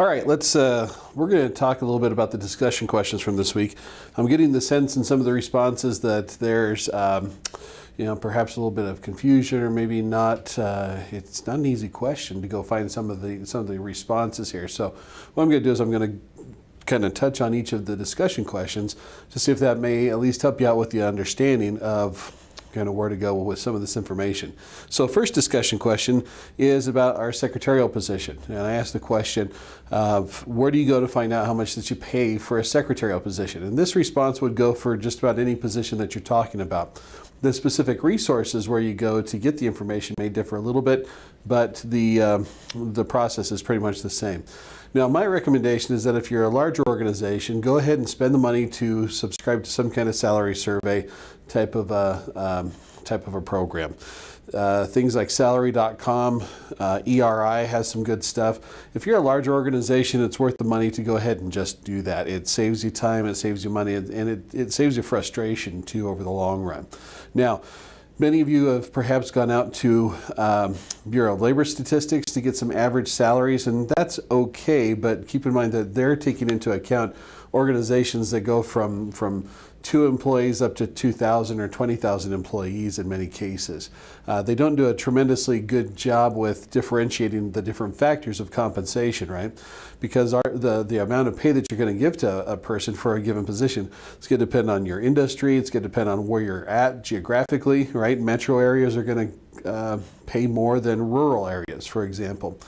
All right, we're going to talk a little bit about the discussion questions from this week. I'm getting the sense in some of the responses that there's, perhaps a little bit of confusion, or maybe not. It's not an easy question to go find some of the responses here. So what I'm going to do is I'm going to kind of touch on each of the discussion questions to see if that may at least help you out with the understanding of kind of where to go with some of this information. So first discussion question is about our secretarial position. And I asked the question of where do you go to find out how much that you pay for a secretarial position? And this response would go for just about any position that you're talking about. The specific resources where you go to get the information may differ a little bit, but the process is pretty much the same. Now, my recommendation is that if you're a larger organization, go ahead and spend the money to subscribe to some kind of salary survey type of a program. Things like Salary.com, ERI has some good stuff. If you're a larger organization, it's worth the money to go ahead and just do that. It saves you time, it saves you money, and it saves you frustration too over the long run. Now, many of you have perhaps gone out to Bureau of Labor Statistics to get some average salaries, and that's okay, but keep in mind that they're taking into account organizations that go from 2 employees up to 2,000 or 20,000 employees in many cases. They don't do a tremendously good job with differentiating the different factors of compensation, right? Because the amount of pay that you're going to give to a person for a given position is going to depend on your industry, it's going to depend on where you're at geographically, right? Metro areas are going to pay more than rural areas, for example.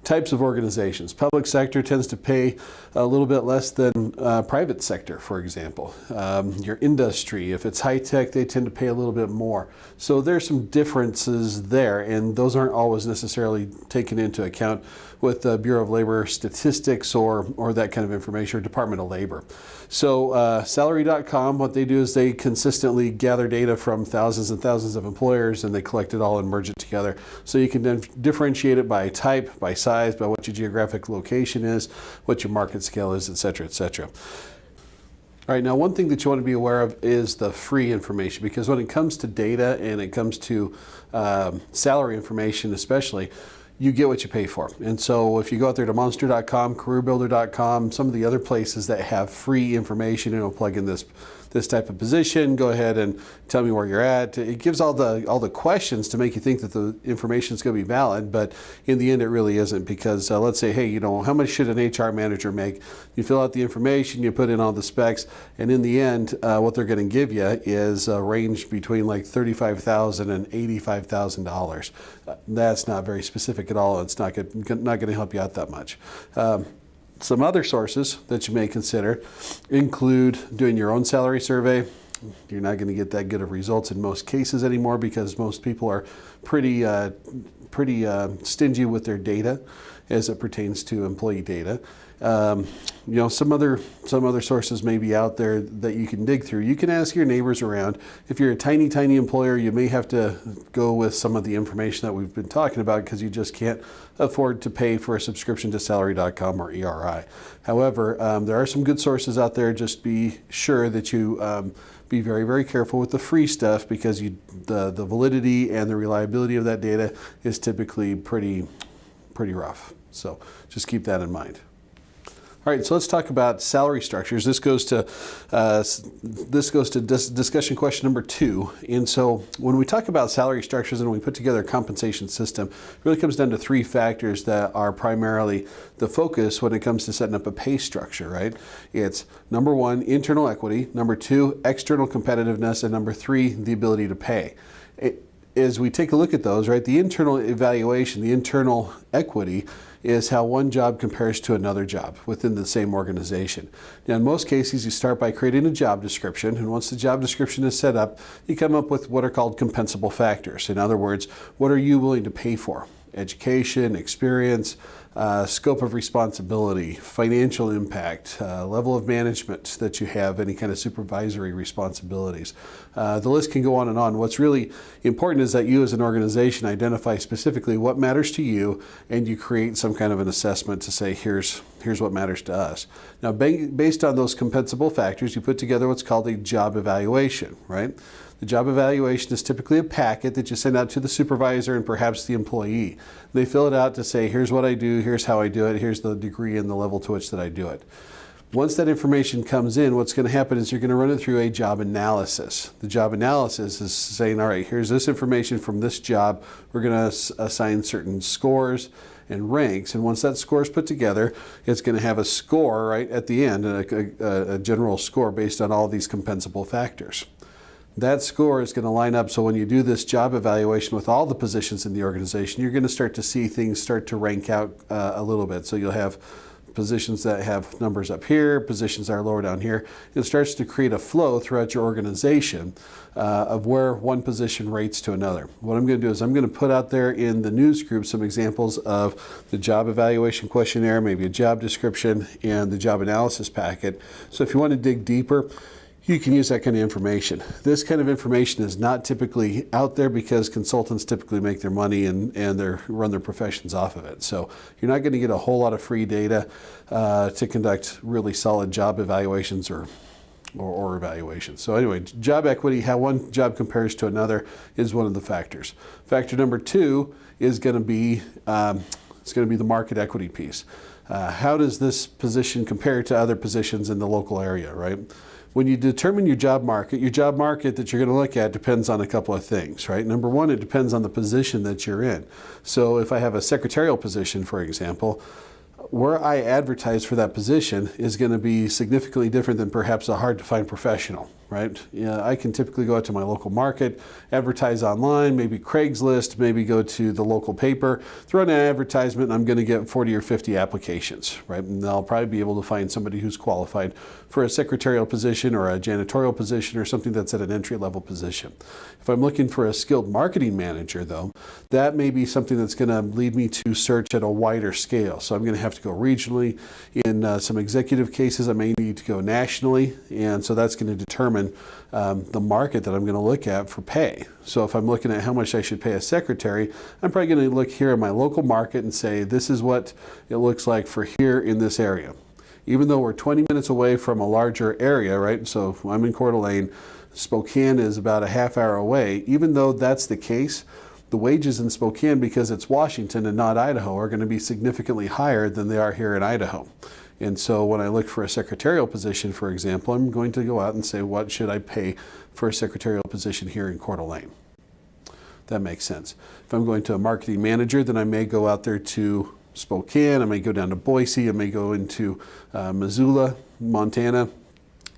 Types of organizations. Public sector tends to pay a little bit less than private sector, for example. Your industry, if it's high tech, they tend to pay a little bit more. So there's some differences there, and those aren't always necessarily taken into account with the Bureau of Labor Statistics or that kind of information, or Department of Labor. So Salary.com, what they do is they consistently gather data from thousands and thousands of employers, and they collect it all and merge it together. So you can then differentiate it by type, by size, by what your geographic location is, what your market scale is, et cetera, et cetera. All right, now one thing that you want to be aware of is the free information, because when it comes to data and it comes to salary information especially, you get what you pay for. And so if you go out there to monster.com, careerbuilder.com, some of the other places that have free information, plug in this type of position, go ahead and tell me where you're at. It gives all the questions to make you think that the information is going to be valid, but in the end it really isn't, because let's say, hey, how much should an HR manager make? You fill out the information, you put in all the specs, and in the end what they're going to give you is a range between like $35,000 and $85,000. That's not very specific at all. It's not going to help you out that much. Some other sources that you may consider include doing your own salary survey. You're not going to get that good of results in most cases anymore, because most people are pretty stingy with their data as it pertains to employee data. Some other sources may be out there that you can dig through. You can ask your neighbors around. If you're a tiny employer, you may have to go with some of the information that we've been talking about, because you just can't afford to pay for a subscription to Salary.com or ERI. However, there are some good sources out there. Just be sure that you be very, very careful with the free stuff, because the validity and the reliability of that data is typically pretty rough. So just keep that in mind. All right, so let's talk about salary structures. This goes to discussion question number 2. And so when we talk about salary structures and we put together a compensation system, it really comes down to 3 factors that are primarily the focus when it comes to setting up a pay structure, right? It's number 1, internal equity, number 2, external competitiveness, and number 3, the ability to pay. As we take a look at those, right, the internal evaluation, the internal equity, is how one job compares to another job within the same organization. Now, in most cases, you start by creating a job description, and once the job description is set up, you come up with what are called compensable factors. In other words, what are you willing to pay for? Education, experience, scope of responsibility, financial impact, level of management that you have, any kind of supervisory responsibilities. The list can go on and on. What's really important is that you as an organization identify specifically what matters to you, and you create some kind of an assessment to say, here's what matters to us. Now, based on those compensable factors, you put together what's called a job evaluation, right? The job evaluation is typically a packet that you send out to the supervisor and perhaps the employee. They fill it out to say, here's what I do, here's how I do it, here's the degree and the level to which that I do it. Once that information comes in, what's going to happen is you're going to run it through a job analysis. The job analysis is saying, all right, here's this information from this job. We're going to assign certain scores and ranks. And once that score is put together, it's going to have a score right at the end, a general score based on all these compensable factors. That score is going to line up so when you do this job evaluation with all the positions in the organization, you're going to start to see things start to rank out a little bit. So you'll have positions that have numbers up here, positions that are lower down here. It starts to create a flow throughout your organization of where one position rates to another. What I'm going to do is I'm going to put out there in the news group some examples of the job evaluation questionnaire, maybe a job description, and the job analysis packet. So if you want to dig deeper, you can use that kind of information. This kind of information is not typically out there because consultants typically make their money and run their professions off of it. So you're not going to get a whole lot of free data to conduct really solid job evaluations or evaluations. So anyway, job equity, how one job compares to another, is one of the factors. Factor number 2 is going to be the market equity piece. How does this position compare to other positions in the local area, right? When you determine your job market that you're going to look at depends on a couple of things, right? Number one, it depends on the position that you're in. So if I have a secretarial position, for example, where I advertise for that position is going to be significantly different than perhaps a hard-to-find professional, right? I can typically go out to my local market, advertise online, maybe Craigslist, maybe go to the local paper, throw in an advertisement, and I'm going to get 40 or 50 applications, right? And I'll probably be able to find somebody who's qualified for a secretarial position or a janitorial position or something that's at an entry-level position. If I'm looking for a skilled marketing manager, though, that may be something that's going to lead me to search at a wider scale. So I'm going to have to go regionally. In some executive cases, I may need to go nationally, and so that's going to determine the market that I'm going to look at for pay. So if I'm looking at how much I should pay a secretary, I'm probably going to look here in my local market and say, this is what it looks like for here in this area. Even though we're 20 minutes away from a larger area, right? So if I'm in Coeur d'Alene, Spokane is about a half hour away. Even though that's the case, the wages in Spokane, because it's Washington and not Idaho, are going to be significantly higher than they are here in Idaho. And so when I look for a secretarial position, for example, I'm going to go out and say, what should I pay for a secretarial position here in Coeur d'Alene? That makes sense. If I'm going to a marketing manager, then I may go out there to Spokane, I may go down to Boise, I may go into Missoula, Montana,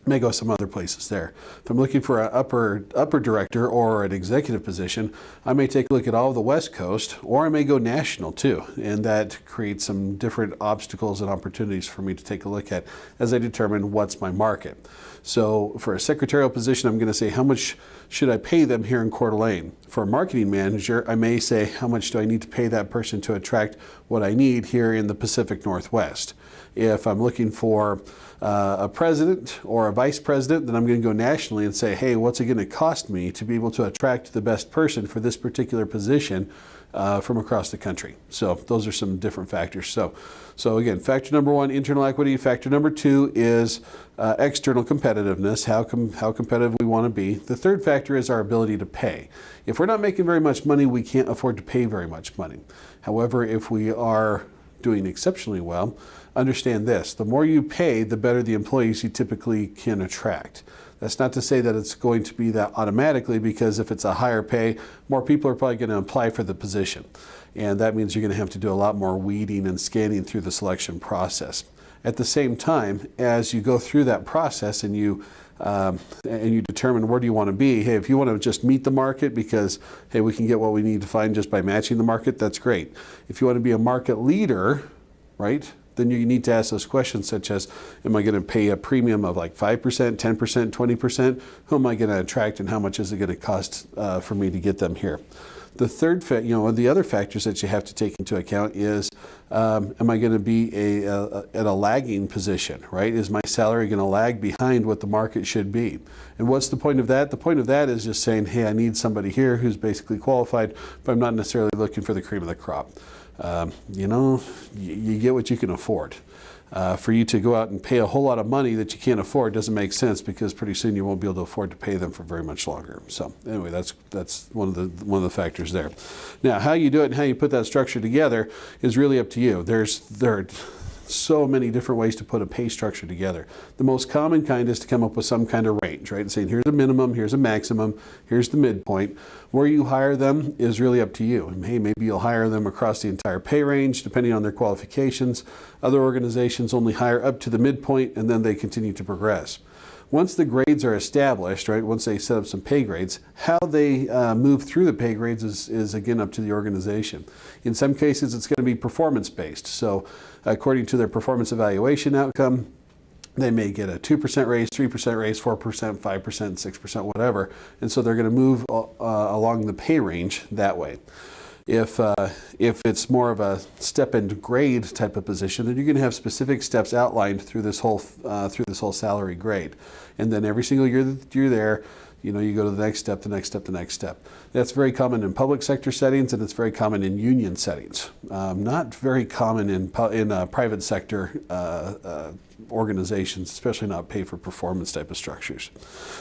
may go some other places there. If I'm looking for an upper director or an executive position, I may take a look at all of the West Coast, or I may go national too, and that creates some different obstacles and opportunities for me to take a look at as I determine what's my market. So for a secretarial position, I'm going to say, how much should I pay them here in Coeur d'Alene? For a marketing manager, I may say, how much do I need to pay that person to attract what I need here in the Pacific Northwest? If I'm looking for a president or a vice president, then I'm going to go nationally and say, hey, what's it going to cost me to be able to attract the best person for this particular position from across the country? So those are some different factors. So again, factor number 1, internal equity. Factor number 2 is external competitiveness, how competitive we want to be. The third factor is our ability to pay. If we're not making very much money, we can't afford to pay very much money. However, if we are doing exceptionally well, understand this: the more you pay, the better the employees you typically can attract. That's not to say that it's going to be that automatically, because if it's a higher pay, more people are probably going to apply for the position. And that means you're going to have to do a lot more weeding and scanning through the selection process. At the same time, as you go through that process and you determine where do you want to be, hey, if you want to just meet the market because, hey, we can get what we need to find just by matching the market, that's great. If you want to be a market leader, right, then you need to ask those questions such as, am I going to pay a premium of like 5%, 10%, 20%? Who am I going to attract, and how much is it going to cost for me to get them here? The third, the other factors that you have to take into account is, am I going to be at a lagging position, right? Is my salary going to lag behind what the market should be? And what's the point of that? The point of that is just saying, hey, I need somebody here who's basically qualified, but I'm not necessarily looking for the cream of the crop. You get what you can afford. For you to go out and pay a whole lot of money that you can't afford doesn't make sense, because pretty soon you won't be able to afford to pay them for very much longer. So anyway, that's one of the factors there. Now, how you do it and how you put that structure together is really up to you. There are so many different ways to put a pay structure together. The most common kind is to come up with some kind of range, right? Saying here's a minimum, here's a maximum, here's the midpoint. Where you hire them is really up to you. And hey, maybe you'll hire them across the entire pay range depending on their qualifications. Other organizations only hire up to the midpoint and then they continue to progress. Once the grades are established, right, once they set up some pay grades, how they move through the pay grades is again up to the organization. In some cases, it's going to be performance-based. So according to their performance evaluation outcome, they may get a 2% raise, 3% raise, 4%, 5%, 6%, whatever. And so they're going to move along the pay range that way. If it's more of a step and grade type of position, then you're going to have specific steps outlined through this whole salary grade, and then every single year that you're there, you go to the next step, the next step, the next step. That's very common in public sector settings, and it's very common in union settings. Not very common in private sector organizations, especially not pay for performance type of structures.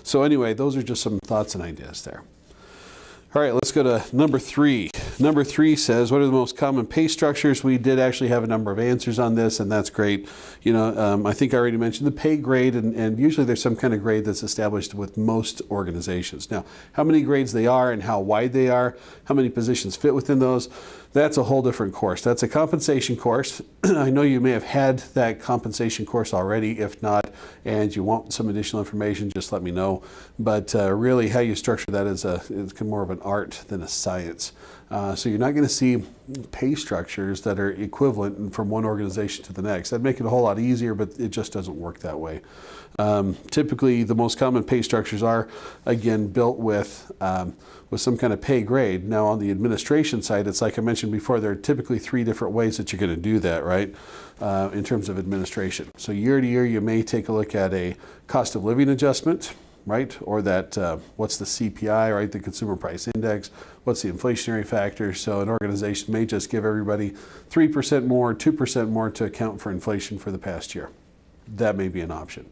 So anyway, those are just some thoughts and ideas there. All right, let's go to number 3. Number 3 says, what are the most common pay structures? We did actually have a number of answers on this, and that's great. I think I already mentioned the pay grade, and usually there's some kind of grade that's established with most organizations. Now, how many grades they are and how wide they are, how many positions fit within those, that's a whole different course. That's a compensation course. I know you may have had that compensation course already. If not, and you want some additional information, just let me know. But really, how you structure that is more of an art than a science. So you're not going to see pay structures that are equivalent from one organization to the next. That'd make it a whole lot easier, but it just doesn't work that way. Typically, the most common pay structures are, again, built with some kind of pay grade. Now, on the administration side, it's like I mentioned before, there are typically 3 different ways that you're going to do that, right, in terms of administration. So year to year, you may take a look at a cost of living adjustment, right? Or that, what's the CPI, right? The Consumer Price Index. What's the inflationary factor? So an organization may just give everybody 3% more, 2% more to account for inflation for the past year. That may be an option.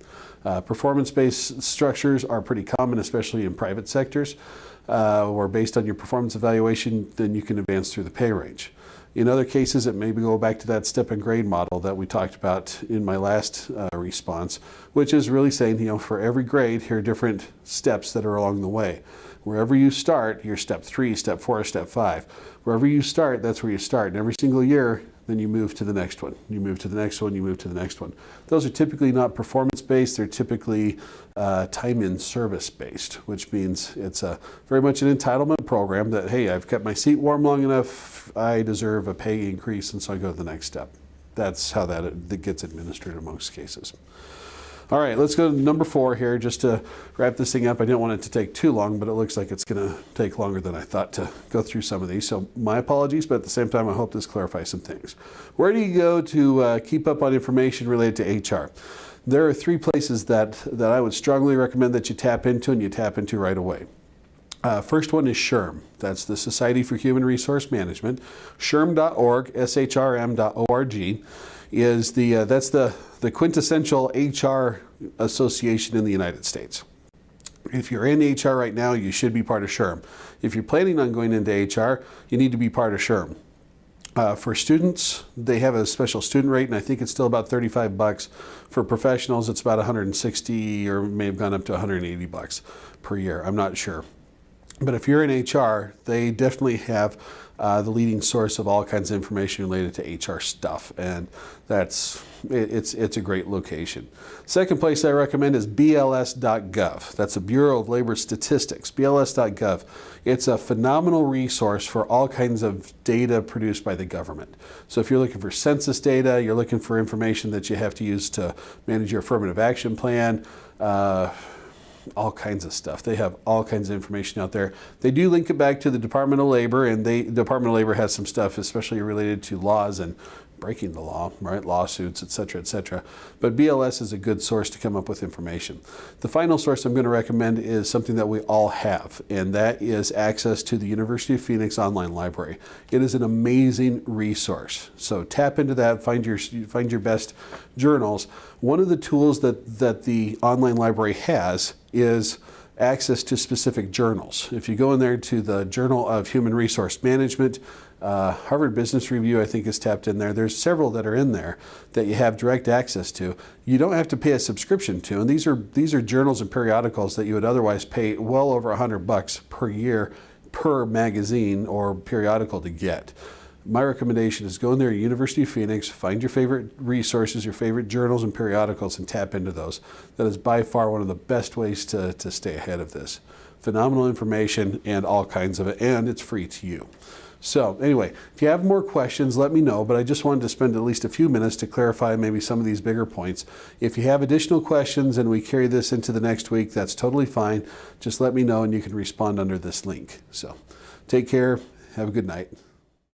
Performance-based structures are pretty common, especially in private sectors, where based on your performance evaluation, then you can advance through the pay range. In other cases, it may go back to that step and grade model that we talked about in my last response, which is really saying, for every grade, here are different steps that are along the way. Wherever you start, you're step 3, step 4, step 5. Wherever you start, that's where you start. And every single year, then you move to the next one. You move to the next one, you move to the next one. Those are typically not performance-based. They're typically time in service-based, which means it's very much an entitlement program that, hey, I've kept my seat warm long enough, I deserve a pay increase, and so I go to the next step. That's how that gets administered in most cases. All right, let's go to number 4 here, just to wrap this thing up. I didn't want it to take too long, but it looks like it's going to take longer than I thought to go through some of these. So my apologies, but at the same time, I hope this clarifies some things. Where do you go to keep up on information related to HR? There are 3 places that I would strongly recommend that you tap into, and you tap into right away. First one is SHRM. That's the Society for Human Resource Management. SHRM.org, SHRM.org, is that's the quintessential HR association in the United States. If you're in HR right now, you should be part of SHRM. If you're planning on going into HR, you need to be part of SHRM. For students, they have a special student rate, and I think it's still about $35. For professionals, it's about $160, or may have gone up to $180 per year. I'm not sure. But if you're in HR, they definitely have the leading source of all kinds of information related to HR stuff, and it's a great location. Second place I recommend is BLS.gov. That's the Bureau of Labor Statistics, BLS.gov. It's a phenomenal resource for all kinds of data produced by the government. So if you're looking for census data, you're looking for information that you have to use to manage your affirmative action plan, all kinds of stuff. They have all kinds of information out there. They do link it back to the Department of Labor, and the Department of Labor has some stuff especially related to laws and breaking the law, right? Lawsuits, etc., etc. But BLS is a good source to come up with information. The final source I'm going to recommend is something that we all have, and that is access to the University of Phoenix online library. It is an amazing resource. So tap into that, find your best journals. One of the tools that the online library has is access to specific journals. If you go in there to the Journal of Human Resource Management, Harvard Business Review, I think, is tapped in there. There's several that are in there that you have direct access to. You don't have to pay a subscription to, and these are journals and periodicals that you would otherwise pay well over $100 per year per magazine or periodical to get. My recommendation is go in there at University of Phoenix, find your favorite resources, your favorite journals and periodicals, and tap into those. That is by far one of the best ways to stay ahead of this. Phenomenal information and all kinds of it, and it's free to you. So anyway, if you have more questions, let me know, but I just wanted to spend at least a few minutes to clarify maybe some of these bigger points. If you have additional questions and we carry this into the next week, that's totally fine. Just let me know and you can respond under this link. So take care. Have a good night.